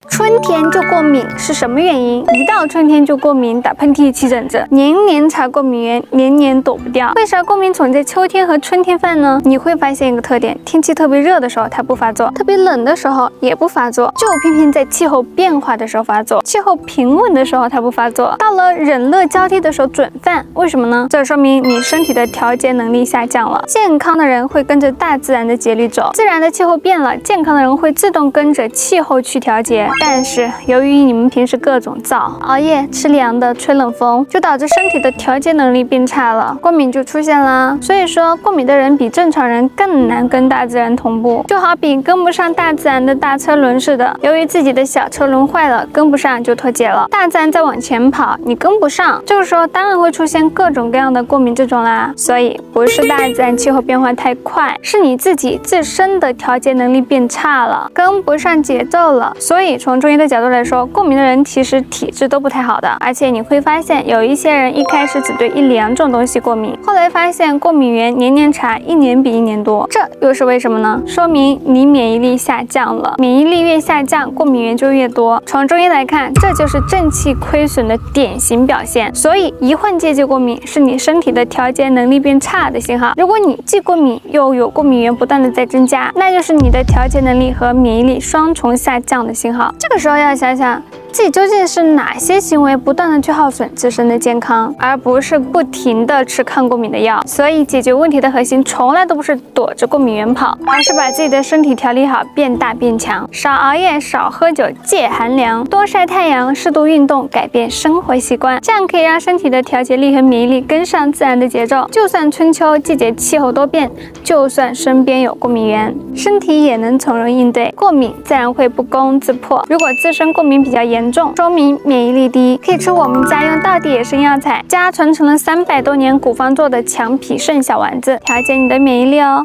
春天就过敏是什么原因？一到春天就过敏，打喷嚏、起疹子，年年查过敏源，年年躲不掉。为啥过敏总在秋天和春天犯呢？你会发现一个特点：天气特别热的时候它不发作，特别冷的时候也不发作，就偏偏在气候变化的时候发作，气候平稳的时候它不发作，到了冷热交替的时候准犯。为什么呢？这说明你身体的调节能力下降了。健康的人会跟着大自然的节律走，自然的气候变了，健康的人会自动跟着气候去调节。但是由于你们平时各种燥、熬夜、吃凉的、吹冷风，就导致身体的调节能力变差了，过敏就出现了。所以说，过敏的人比正常人更难跟大自然同步，就好比跟不上大自然的大车轮似的，由于自己的小车轮坏了，跟不上就脱节了。大自然在往前跑，你跟不上，这个时候当然会出现各种各样的过敏症状啦。所以不是大自然气候变化太快，是你自己自身的调节能力变差了，跟不上节奏了。所以从中医的角度来说，过敏的人其实体质都不太好的，而且你会发现有一些人一开始只对1、2种东西过敏，后来发现过敏源年年查，一年比一年多，这又是为什么呢？说明你免疫力下降了，免疫力越下降，过敏源就越多。从中医来看，这就是正气亏损的典型表现。所以一换季节过敏是你身体的调节能力变差的信号。如果你既过敏又有过敏源不断的在增加，那就是你的调节能力和免疫力双重下降的信号。这个时候要想想自己究竟是哪些行为不断的去耗损自身的健康，而不是不停的吃抗过敏的药。所以解决问题的核心从来都不是躲着过敏源跑，而是把自己的身体调理好，变大变强。少熬夜，少喝酒，戒寒凉，多晒太阳，适度运动，改变生活习惯，这样可以让身体的调节力和免疫力跟上自然的节奏。就算春秋季节气候多变，就算身边有过敏源，身体也能从容应对，过敏自然会不攻自破。如果自身过敏比较严重，说明免疫力低，可以吃我们家用道地野生药材家传承了300多年古方做的强脾肾小丸子，调节你的免疫力哦。